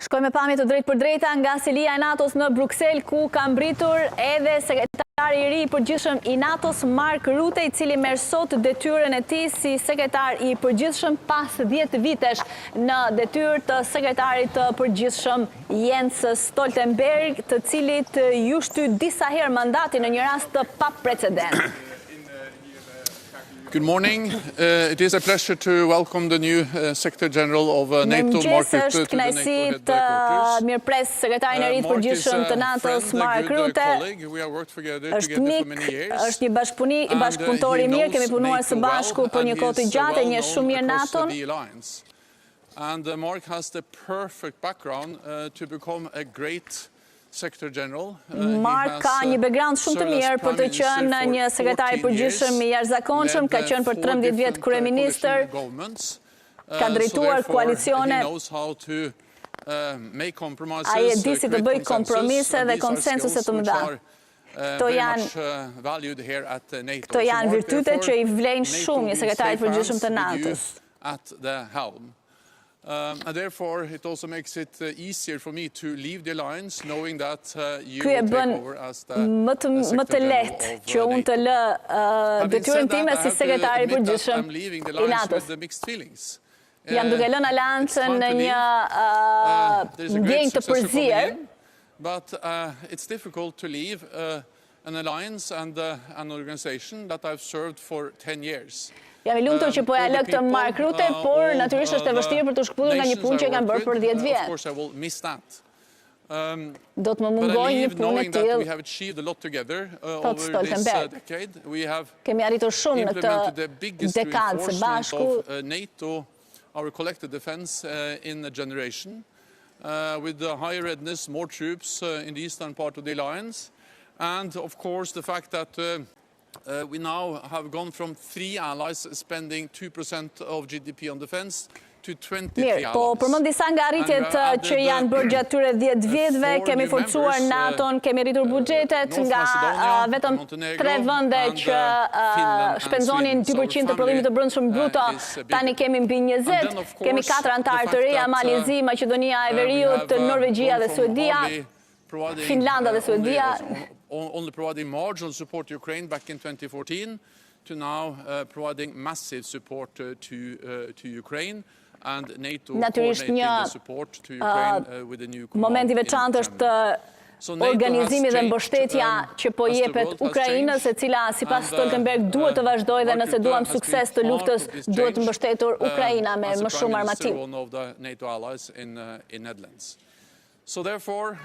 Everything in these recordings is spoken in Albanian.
Shkojmë me pamje të drejtpërdrejta nga selia e NATO-s në Bruksel, ku ka mbritur edhe sekretari i ri i përgjithshëm i NATO-s, Rutte, i cili merr sot detyrën e tij si sekretar i përgjithshëm pas 10 vitesh në detyrë të sekretarit të përgjithshëm Jens Stoltenberg, të cilit ju shty disa herë mandati në një rast të paprecedent. Good morning. It is a pleasure to welcome the new Secretary General of NATO, Mark Rutte, to the NATO headquarters. Mirëpres sekretarin e ri të përgjithshëm të NATO-s, Rutte. Është mik, është një bashkëpunëtor i mirë, kemi punuar së bashku për një kohë të gjatë, e njeh shumë mirë NATO-n. And Mark has the perfect background to become a great Secretary General. Mark ka një background shumë të mirë për të qenë një sekretar i përgjithshëm i jashtëzakonshëm, ka qenë për 13 vjet kryeministër, ka drejtuar koalicione. Ai e di si të bëj kompromise dhe konsensuse të mëdha. Këto janë virtyte që i vlejnë shumë një sekretar i përgjithshëm të NATO-s. And therefore, it also makes it easier for me to leave the alliance, knowing that you will take over as the më të lehtë që unë të lë detyrën time si sekretar i përgjithshëm i NATO-s. Jam duke lënë aleancën në një ndjenjë të përzier. But it's difficult to leave an alliance and an organization that I've served for 10 years. Jam i lumtur që po ja lë këtë Mark Rutte, por natyrisht është e vështirë për të shkëputur nga një punë që kanë bërë për 10 vjet. Do të më mungojë një punë e tillë, thot Stoltenberg. Kemi arritur shumë në këtë dekadë së bashku. Our collective defense in a generation, with the higher readiness, more troops in the eastern part of the alliance, and of course the fact that we now have gone from 3 allies spending 2% of GDP on defense to 23 allies. Po përmend disa nga arritjet që janë bërë gjatë këtyre 10 vjetëve, kemi forcuar NATO-n, kemi rritur buxhetet nga vetëm 3 vende që shpenzonin 2% të prodhimit të brendshëm bruto, tani kemi mbi 20, kemi 4 antarë të reja, Malezi, Maqedonia e Veriut, Norvegjia dhe Suedia, Finlanda dhe Suedia. Only providing marginal support to Ukraine back in 2014 to now providing massive support to Ukraine, and NATO coordinating the support to Ukraine with the new command. Momenti veçantë është organizimi dhe mbështetja që po jepet Ukrainës, e cila sipas Stoltenberg duhet të vazhdojë dhe nëse duam sukses të luftës, duhet të mbështetur Ukraina me më shumë armatim. One of the NATO allies in Netherlands. So therefore,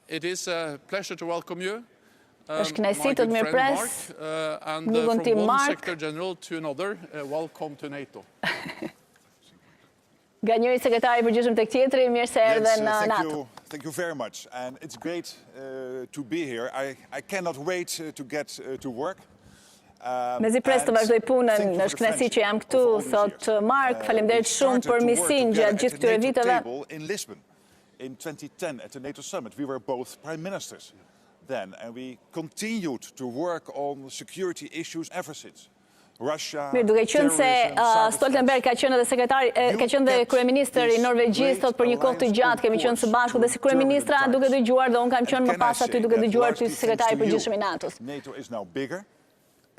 it is a pleasure to welcome you, my good friend Mark, and from one Secretary General to another, welcome to NATO. Nga njëri sekretari i përgjithshëm tek tjetri, mirë se erdhe në NATO. Thank you very much, and it's great to be here. I cannot wait to get to work. Mezi pres të vazhdoj punën, është kënaqësi që jam këtu, thot Mark, faleminderit shumë për misinë gjatë gjithë këtyre viteve. In 2010, at the NATO summit, we were both prime ministers then, and we continued to work on security issues ever since. Russia, mirë, duke qenë se Stoltenberg ka qenë edhe sekretari, ka qenë edhe kryeministër i Norvegjisë, thot për një kohë të gjatë kemi qenë së bashku dhe si kryeministra duke dëgjuar, dhe unë kam qenë më pas aty duke dëgjuar ty si sekretari i përgjithshëm i NATO-s. NATO is now bigger.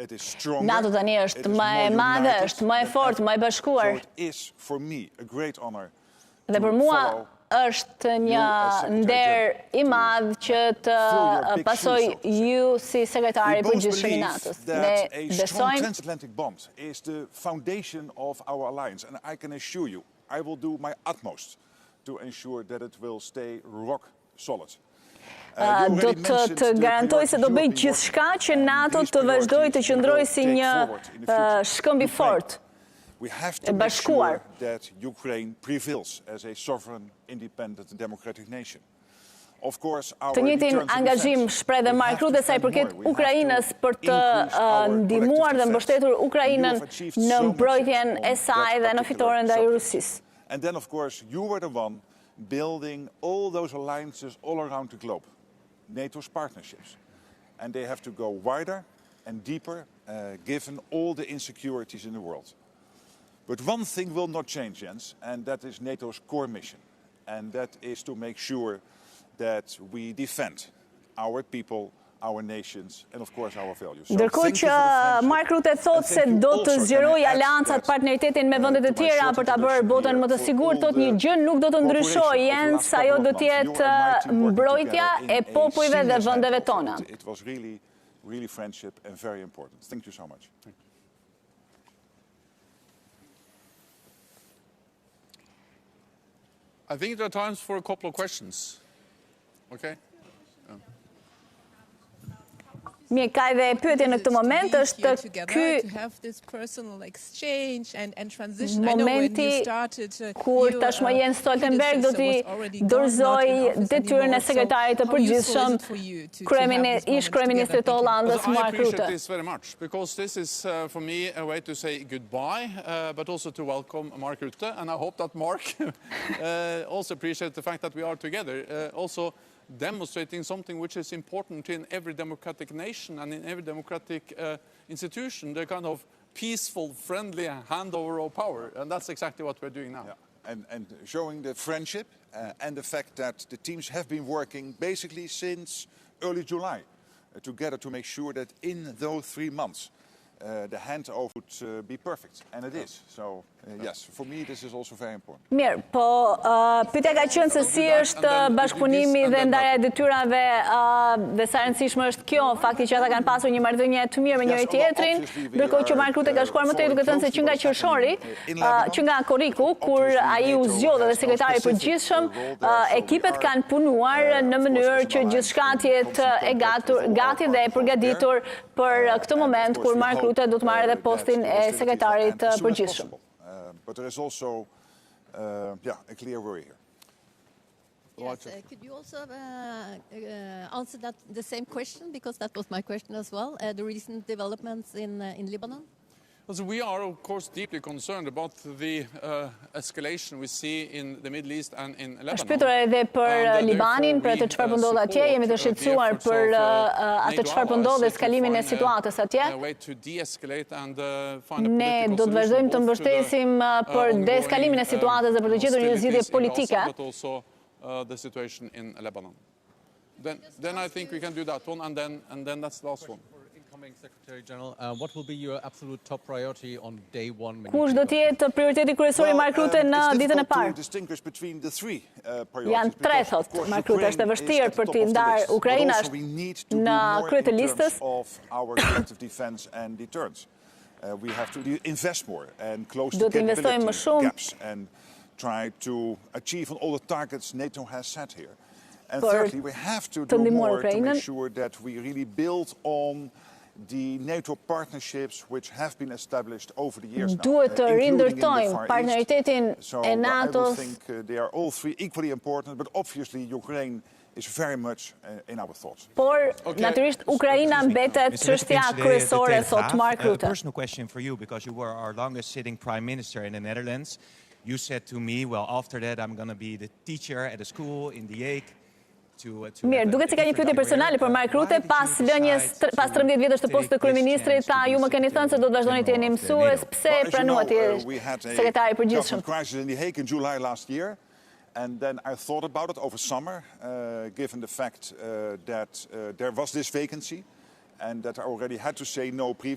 It is stronger. NATO tani është më e madhe, është më e fortë, më e bashkuar. So it is for me a great honor. Dhe për mua është një nder i madh që të pasoj ju si sekretari i përgjithshëm i NATO-s. Ne besojmë transatlantic bond is the foundation of our alliance, and I can assure you, I will do my utmost to ensure that it will stay rock solid. Do të garantoj se do bëj gjithçka që NATO të vazhdojë të qëndrojë si një shkëmb i fortë. We have to make sure that Ukraine prevails as a sovereign, independent, democratic nation. Of course, të njëjtin angazhim shpreh dhe Mark Rutte sa i përket Ukrainës për të ndihmuar dhe mbështetur Ukrainën në mbrojtjen e saj dhe në fitoren ndaj Rusisë. And then, of course, you were the one building all those alliances all around the globe, NATO's partnerships, and they have to go wider and deeper, given all the insecurities in the world. But one thing will not change, Jens, and that is NATO's core mission. And that is to make sure that we defend our people, our nations, and of course our values. Ndërkohë që Mark Rutte thotë se do të zgjerojë aleancat, partneritetin me vendet e tjera për ta bërë botën më të sigurt, thotë një gjë nuk do të ndryshojë, Jens, ajo do të jetë mbrojtja e popujve dhe vendeve tona. It was really friendship and very important. Thank you so much. I think there are times for a couple of questions. Okay? Mirë, ka edhe pyetje në këtë moment, është ky momenti kur tashmë Jens Stoltenberg do t'i dorëzoj detyrën e sekretarit të përgjithshëm ish kryeministrit të Hollandës Mark Rutte. I appreciate this very much because this is for me a way to say goodbye, but also to welcome Mark Rutte, and I hope that Mark also appreciates the fact that we are together. Also demonstrating something which is important in every democratic nation and in every democratic institution, the kind of peaceful, friendly handover of power. And that's exactly what we're doing now. Yeah. And showing the friendship and the fact that the teams have been working basically since early July together to make sure that in those 3 months the handover would be perfect. And it is. So, yes, for me this is also very important. Mirë, po pyetja ka qenë se si është bashkëpunimi dhe ndarja e detyrave dhe sa rëndësishme është kjo, fakti që ata kanë pasur një marrëdhënie të mirë me njëri tjetrin, ndërkohë që Mark Rutte ka shkuar më tej duke thënë se që nga qershori, që nga korriku, kur ai u zgjodha dhe sekretari i përgjithshëm, ekipet kanë punuar në mënyrë që gjithçka të jetë e gati dhe e përgatitur për këtë moment kur Mark Rutte do të marrë edhe postin e sekretarit të përgjithshëm. But there is also a clear worry here. Yes, could you also answer the same question, because that was my question as well, the recent developments in Lebanon? So we are, of course, deeply concerned about the escalation we see in the Middle East and in Lebanon. Është pyetur edhe për Libanin, për atë çfarë po ndodh atje, jemi të shqetësuar për atë çfarë po ndodh dhe eskalimin e situatës atje. Ne do të vazhdojmë të mbështesim për deeskalimin e situatës dhe për të gjetur një zgjidhje politike. The situation in Lebanon. Then I think we can do that one, and then that's the last one. Secretary General, what will be your absolute top priority on day one? Kush do të jetë prioriteti kryesor i Mark Rutte në ditën e parë? Janë tre, thot Mark Rutte, është e vështirë për t'i ndarë Ukraina në krye të listës. Do të investojmë më shumë And thirdly, we have to do more to make sure that we really build on the NATO partnerships which have been established over the years now, Duhet të including in the rindërtojmë Far partneritetin East. So e I would NATO-s. think they are all three equally important, but obviously Ukraine is very much in our thoughts. Por natyrisht Ukraina mbetet çështja kryesore, thot Mark A Rutte. personal question for you, because you were our longest sitting prime minister in the Netherlands. You said to me, well, after that I'm going to be the teacher at a school in The Hague. Mirë, duket se ka një pyetje personale për Mark Rutte, pas 13 vjetësh të postit të kryeministrit, tha ju më keni thënë se do të vazhdoni të jeni mësues, pse pranuat sekretari i përgjithshëm? Crisis in The Hague in July last year, and then I thought about it over summer, given the fact that there was this vacancy, and that I already had to say no previously.